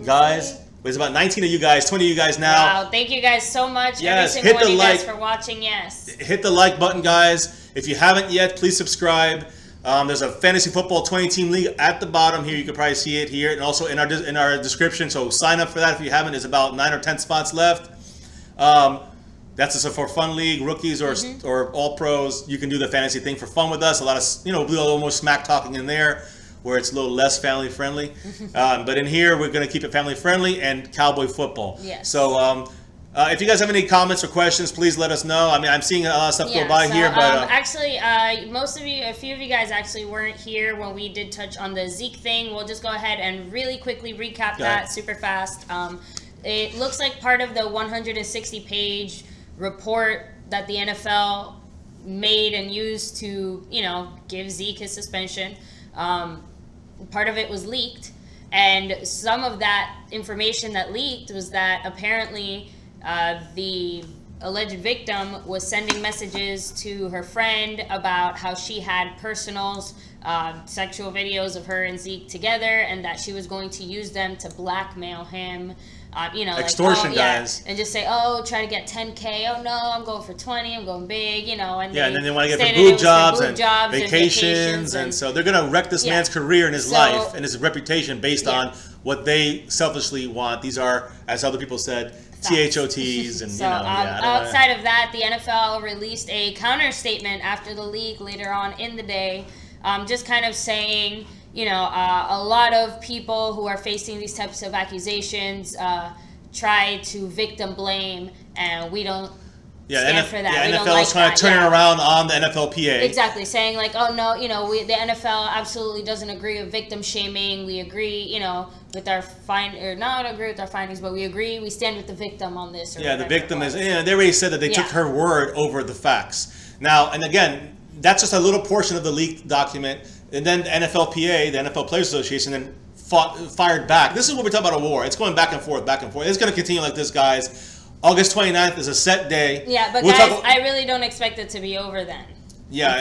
guys. There's about 19 of you guys, 20 of you guys now. Wow, thank you guys so much. Yes, every single hit the one of you like. guys for watching. Yes. Hit the like button, guys. If you haven't yet, please subscribe. There's a fantasy football 20-team league at the bottom here. You can probably see it here, and also in our description. So sign up for that if you haven't. There's about 9 or 10 spots left. That's just a for fun league, rookies or all pros. You can do the fantasy thing for fun with us. A lot of we'll do a little more smack talking in there, where it's a little less family friendly. But in here, we're going to keep it family friendly and cowboy football. Yes. So if you guys have any comments or questions, please let us know. I mean, I'm seeing a lot of stuff go by here. But actually, a few of you guys actually weren't here when we did touch on the Zeke thing. We'll just go ahead and really quickly recap that super fast. It looks like part of the 160-page report that the NFL made and used to, give Zeke his suspension. Part of it was leaked, and some of that information that leaked was that apparently the alleged victim was sending messages to her friend about how she had personals, sexual videos of her and Zeke together, and that she was going to use them to blackmail him. Extortion, guys. And just say, try to get 10K. Oh, no, I'm going for 20. I'm going big, and and then they want to get for boob jobs and vacations. And so they're going to wreck this man's career and his life and his reputation based on what they selfishly want. These are, as other people said, THOTs. And, outside of that, the NFL released a counter statement after the leak later on in the day, just kind of saying, a lot of people who are facing these types of accusations try to victim blame, and we don't stand for that. The NFL is trying to turn it around on the NFLPA. Exactly, saying like, oh no, the NFL absolutely doesn't agree with victim shaming. We agree, with our not agree with our findings, but we agree, we stand with the victim on this. Or the victim is. They already said that they took her word over the facts. Now, and again, that's just a little portion of the leaked document. And then the NFLPA, the NFL Players Association, then fired back. This is what we talk about a war. It's going back and forth, back and forth. It's going to continue like this, guys. August 29th is a set day. Yeah, but guys, I really don't expect it to be over then. Yeah,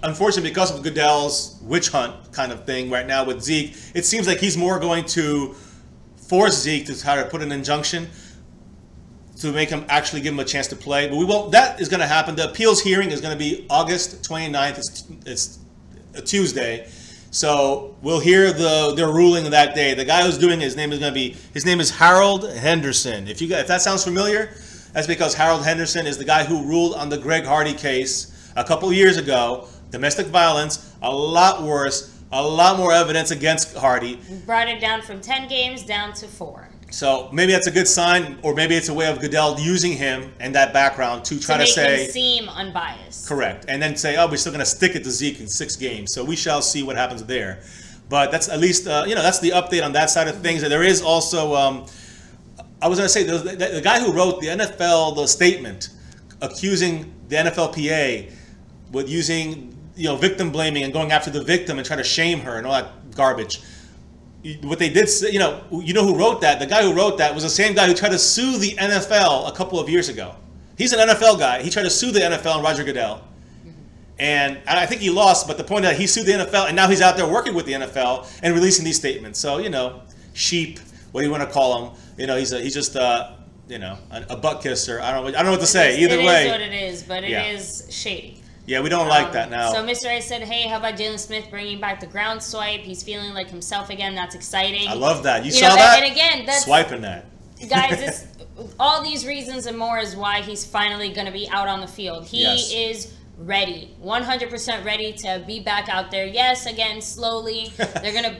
unfortunately, because of Goodell's witch hunt kind of thing right now with Zeke, it seems like he's more going to force Zeke to try to put an injunction to make him actually give him a chance to play. But we won't. That is going to happen. The appeals hearing is going to be August 29th. It's a Tuesday, so we'll hear their ruling that day. The guy who's doing his name is Harold Henderson. If that sounds familiar, that's because Harold Henderson is the guy who ruled on the Greg Hardy case a couple years ago. Domestic violence, a lot worse, a lot more evidence against Hardy. Brought it down from 10 games down to 4. So maybe that's a good sign, or maybe it's a way of Goodell using him and that background to try to say... make him seem unbiased. Correct. And then say, we're still going to stick it to Zeke in 6 games. So we shall see what happens there. But that's at least, that's the update on that side of things. And there is also, I was going to say, the guy who wrote the statement accusing the NFLPA with using, victim blaming and going after the victim and trying to shame her and all that garbage. What they did, you know who wrote that? The guy who wrote that was the same guy who tried to sue the NFL a couple of years ago. He's an NFL guy. He tried to sue the NFL and Roger Goodell. And I think he lost, but the point is that he sued the NFL, and now he's out there working with the NFL and releasing these statements. So, sheep, what do you want to call him? He's just a butt kisser. I don't know what to say. Either way. It is what it is, but it is shady. Yeah, we don't like that now. So Mr. A said, hey, how about Jaylon Smith bringing back the ground swipe? He's feeling like himself again. That's exciting. I love that. You saw that? And again, that's... swiping that. Guys, all these reasons and more is why he's finally going to be out on the field. He is ready. 100% ready to be back out there. Yes, again, slowly. They're going to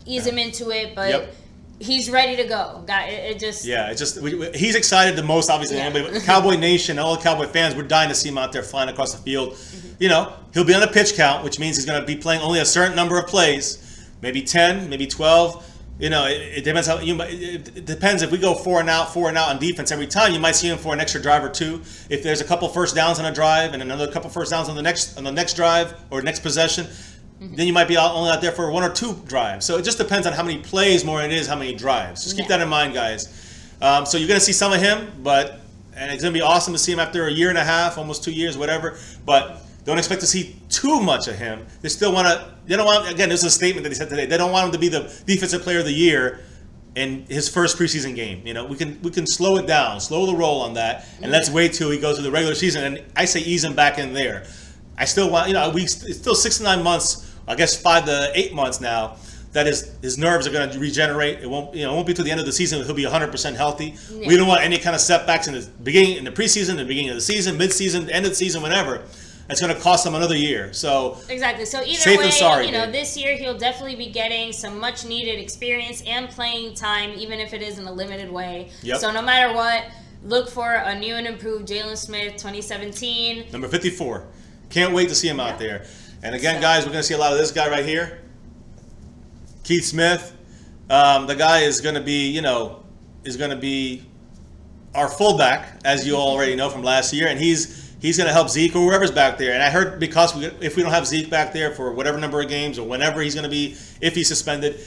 ease him into it, but... He's ready to go. He's excited the most, obviously. Anybody, but Cowboy Nation, all the Cowboy fans, we're dying to see him out there flying across the field. He'll be on a pitch count, which means he's going to be playing only a certain number of plays, maybe 10, maybe 12. It depends how it depends. If we go 4 and out on defense every time, you might see him for an extra drive or two. If there's a couple first downs on a drive and another couple first downs on the next drive or next possession. Then you might be only out there for 1 or 2 drives. So it just depends on how many plays more it is, how many drives. Just keep that in mind, guys. So you're going to see some of him, and it's going to be awesome to see him after a year and a half, almost 2 years, whatever. But don't expect to see too much of him. They still want to. They don't want. Again, this is a statement that he said today. They don't want him to be the defensive player of the year in his first preseason game. We can slow it down, slow the roll on that, and let's wait till he goes to the regular season. And I say ease him back in there. I still want. It's still 6 to 9 months. I guess 5 to 8 months now. That his nerves are going to regenerate. It won't be till the end of the season. He'll be 100% healthy. Yeah. We don't want any kind of setbacks in the beginning, in the preseason, the beginning of the season, mid-season, end of the season, whenever. It's going to cost him another year. So exactly. So either safe way, and sorry, this year he'll definitely be getting some much-needed experience and playing time, even if it is in a limited way. Yep. So no matter what, look for a new and improved Jaylon Smith 2017. Number 54. Can't wait to see him out there. And again, guys, we're going to see a lot of this guy right here. Keith Smith, the guy is going to be, our fullback, as you already know from last year, and he's going to help Zeke or whoever's back there. And I heard because if we don't have Zeke back there for whatever number of games or whenever he's going to be, if he's suspended,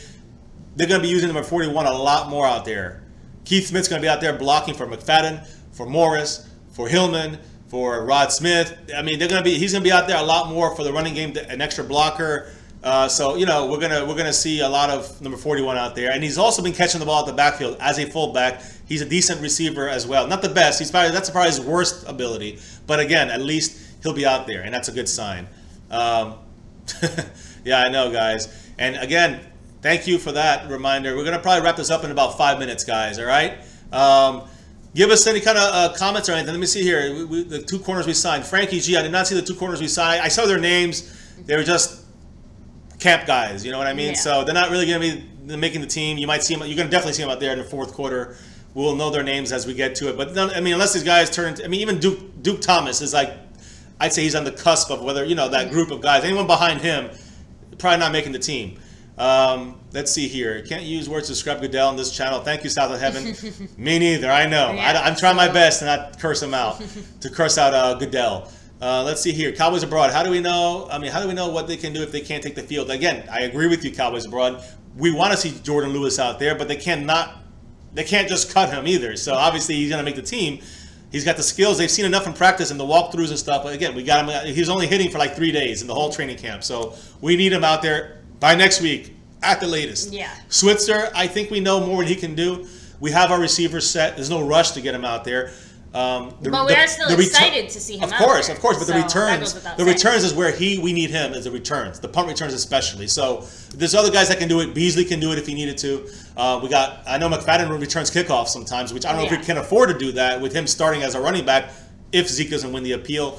they're going to be using number 41 a lot more out there. Keith Smith's going to be out there blocking for McFadden, for Morris, for Hillman, for Rod Smith. I mean, he's going to be out there a lot more for the running game, an extra blocker. So we're gonna see a lot of number 41 out there, and he's also been catching the ball at the backfield as a fullback. He's a decent receiver as well. Not the best. That's probably his worst ability, but again, at least he'll be out there, and that's a good sign. Yeah, I know, guys. And again, thank you for that reminder. We're gonna probably wrap this up in about 5 minutes, guys. All right. Give us any kind of comments or anything. Let me see here. The 2 corners we signed. Frankie G. I did not see the 2 corners we signed. I saw their names. They were just camp guys, you know what I mean? Yeah. So they're not really going to be making the team. You might see them. You're going to definitely see them out there in the 4th quarter. We'll know their names as we get to it. But I mean, unless these guys turn, even Duke Thomas is like, I'd say he's on the cusp of whether that group of guys. Anyone behind him, probably not making the team. Let's see here. Can't use words to describe Goodell on this channel. Thank you, South of Heaven. Me neither. I know. Yeah, I'm trying my best to not curse him out, to curse out Goodell. Let's see here. Cowboys Abroad. How do we know? How do we know what they can do if they can't take the field? Again, I agree with you, Cowboys Abroad. We want to see Jordan Lewis out there, but they can't just cut him either. So obviously he's going to make the team. He's got the skills. They've seen enough in practice and the walkthroughs and stuff. But again, we got him. He's only hitting for like 3 days in the whole training camp. So we need him out there by next week at the latest. Yeah. Switzer, I think we know more what he can do. We have our receivers set. There's no rush to get him out there. But we are still excited to see him out there. Of course. But the returns is where we need him, is the returns. The punt returns especially. So there's other guys that can do it. Beasley can do it if he needed to. I know McFadden returns kickoffs sometimes, which I don't know if we can afford to do that with him starting as a running back if Zeke doesn't win the appeal.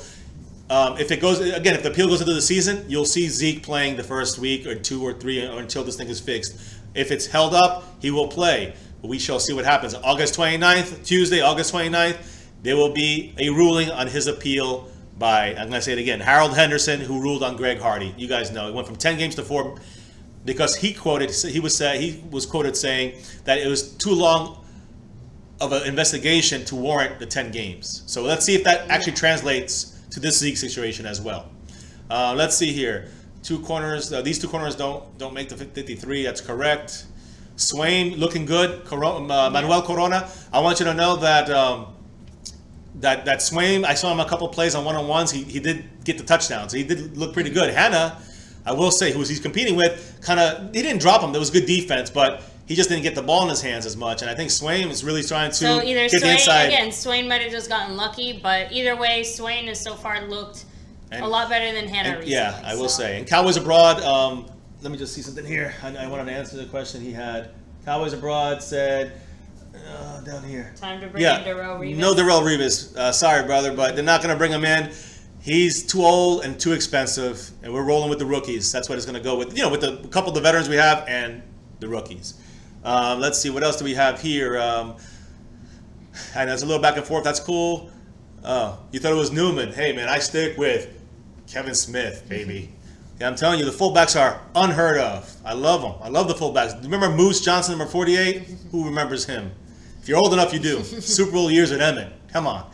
If the appeal goes into the season, you'll see Zeke playing the first week or 2 or 3 or until this thing is fixed. If it's held up, he will play. But we shall see what happens. August 29th, Tuesday, August 29th. There will be a ruling on his appeal by, I'm going to say it again, Harold Henderson, who ruled on Greg Hardy. You guys know. It went from 10 games to 4 because he was quoted saying that it was too long of an investigation to warrant the 10 games. So let's see if that actually translates to this Zeke situation as well. Let's see here. 2 corners. These 2 corners don't make the 53. That's correct. Swain looking good. Manuel Corona. I want you to know that... That Swain, I saw him a couple plays on one-on-ones. He did get the touchdowns. He did look pretty good. Hannah, I will say, who he's competing with, he didn't drop him. There was good defense, but he just didn't get the ball in his hands as much. And I think Swain is really trying to get the inside. Again, Swain might have just gotten lucky, but either way, Swain has so far looked a lot better than Hannah recently. Yeah, I will say. And Cowboys Abroad, let me just see something here. I wanted to answer the question he had. Cowboys Abroad said... down here. Time to bring in Darrell Revis. No Darrell Revis. Sorry, brother, but they're not going to bring him in. He's too old and too expensive, and we're rolling with the rookies. That's what it's going to go with. With a couple of the veterans we have and the rookies. Let's see. What else do we have here? And there's a little back and forth. That's cool. You thought it was Newman. Hey, man, I stick with Kevin Smith, baby. Yeah, I'm telling you, the fullbacks are unheard of. I love them. I love the fullbacks. Remember Moose Johnson, number 48? Who remembers him? If you're old enough, you do. Super Bowl years at Emmett. Come on.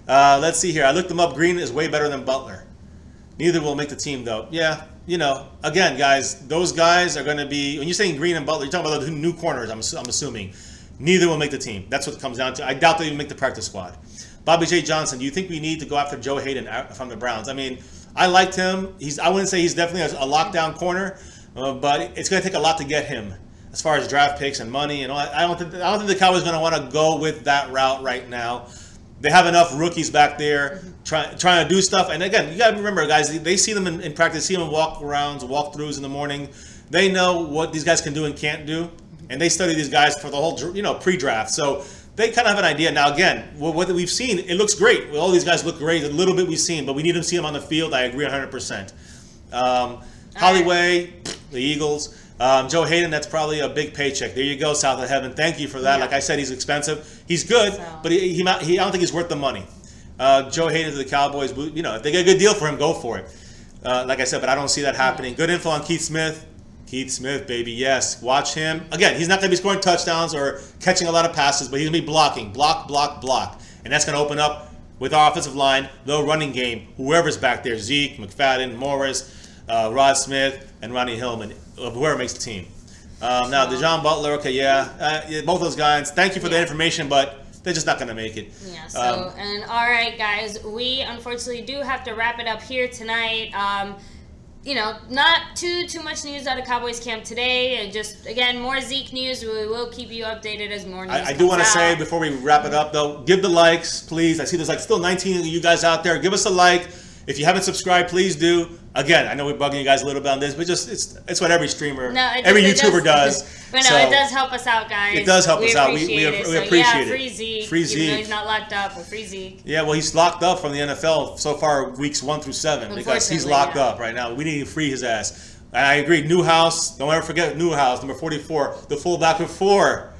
Let's see here. I looked them up. Green is way better than Butler. Neither will make the team, though. Yeah, again, guys, those guys are going to be, when you're saying Green and Butler, you're talking about the new corners, I'm assuming. neither will make the team. That's what it comes down to. I doubt they'll even make the practice squad. Bobby J. Johnson, do you think we need to go after Joe Hayden from the Browns? I mean, I liked him. I wouldn't say he's definitely a lockdown corner, but it's going to take a lot to get him as far as draft picks and money and all. I don't think the Cowboys are going to want to go with that route right now. They have enough rookies back there trying to do stuff. And again, you got to remember, guys, they see them in practice, see them in walkthroughs in the morning. They know what these guys can do and can't do, and they study these guys for the whole pre-draft. So they kind of have an idea. Now, again, what we've seen, it looks great. All these guys look great. A little bit we've seen, but we need to see them on the field. I agree 100%. Holloway, the Eagles. Joe Hayden, that's probably a big paycheck. There you go, South of Heaven. Thank you for that. Yeah. Like I said, he's expensive. He's good, but I don't think he's worth the money. Joe Hayden to the Cowboys, if they get a good deal for him, go for it. Like I said, but I don't see that happening. Good info on Keith Smith. Keith Smith, baby, yes. Watch him. Again, he's not going to be scoring touchdowns or catching a lot of passes, but he's going to be blocking. Block. And that's going to open up, with our offensive line, the running game. Whoever's back there, Zeke, McFadden, Morris, Rod Smith, and Ronnie Hillman, whoever makes the team. Now, DeJon Butler, okay, both those guys. Thank you for the information, but they're just not going to make it. Yeah, so, and all right, guys, we unfortunately do have to wrap it up here tonight. Not too much news out of Cowboys camp today. And just, again, more Zeke news. We will keep you updated as more news I do want to say, before we wrap it up, though, give the likes, please. I see there's still 19 of you guys out there. Give us a like. If you haven't subscribed, please do. Again, I know we're bugging you guys a little bit on this, but it's what every streamer, every YouTuber does. But no, it does help us out, guys. It does help us out. We appreciate it. Free Zeke. Free Zeke. Even though he's not locked up, but free Zeke. Yeah, well, he's locked up from the NFL so far, weeks 1 through 7, because he's locked up right now. We need to free his ass. And I agree. Newhouse, don't ever forget Newhouse, number 44, the fullback before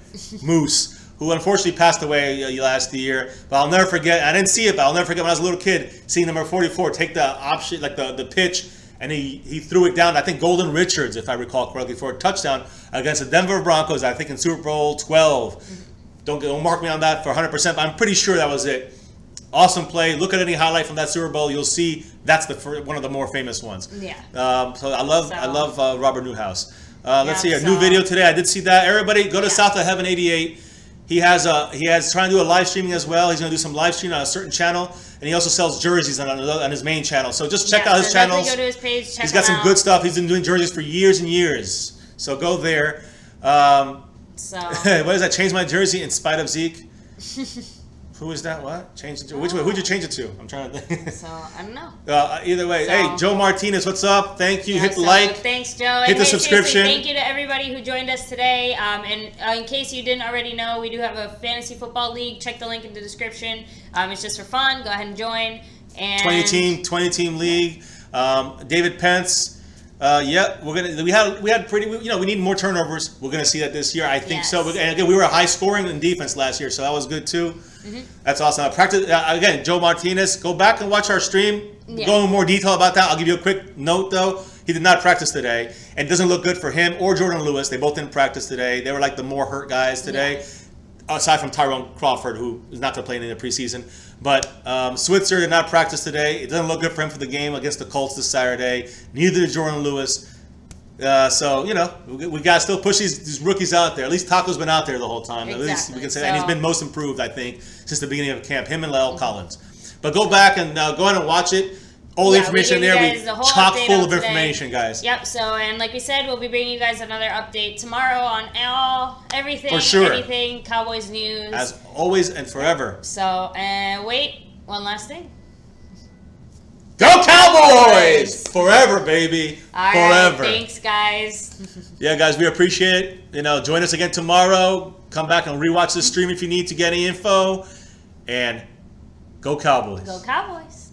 Moose, who unfortunately passed away last year. But I'll never forget, I didn't see it, but I'll never forget when I was a little kid, seeing number 44 take the option, like the pitch, and he threw it down, I think Golden Richards, if I recall correctly, for a touchdown against the Denver Broncos, I think in Super Bowl 12. Don't mark me on that for 100%, but I'm pretty sure that was it. Awesome play. Look at any highlight from that Super Bowl, you'll see that's one of the more famous ones. Yeah. So I love Robert Newhouse. Let's see here, new video today. I did see that. Everybody, go to South of Heaven 88. He has trying to do a live streaming as well. He's going to do some live streaming on a certain channel, and he also sells jerseys on his main channel. So just check out his channels. Go to his page. He's got some good stuff. He's been doing jerseys for years and years. So go there. What is that? Change my jersey in spite of Zeke. Who is that? What? Change it to? Which way? Who'd you change it to? I'm trying to think. So I don't know. Either way, hey, Joe Martinez, what's up? Thank you. Hit the like. Thanks, Joe. Hit the subscription. Thank you to everybody who joined us today. And in case you didn't already know, we do have a fantasy football league. Check the link in the description. It's just for fun. Go ahead and join. And 20 team league. David Pence. Yeah, we had pretty. We need more turnovers. We're gonna see that this year. I think so. And again, we were high scoring in defense last year, so that was good too. That's awesome. Practice again, Joe Martinez. Go back and watch our stream. Go in more detail about that. I'll give you a quick note though. He did not practice today, and it doesn't look good for him or Jordan Lewis. They both didn't practice today. They were like the more hurt guys today, aside from Tyrone Crawford, who is not going to play in the preseason. But Switzer did not practice today. It doesn't look good for him for the game against the Colts this Saturday. Neither did Jordan Lewis. So, we got to still push these rookies out there. At least Taco's been out there the whole time. Exactly. At least we can say that. And he's been most improved, I think, since the beginning of camp, him and La'el Collins. But go back and go ahead and watch it. All the information there. We chock full of information, guys. Yep. So, and like we said, we'll be bringing you guys another update tomorrow on everything, for sure, anything Cowboys news, as always and forever. So, wait, one last thing. Go Cowboys! Forever, baby. All forever. Right, thanks, guys. Yeah, guys, we appreciate it. Join us again tomorrow. Come back and rewatch the stream if you need to get any info. And go Cowboys. Go Cowboys.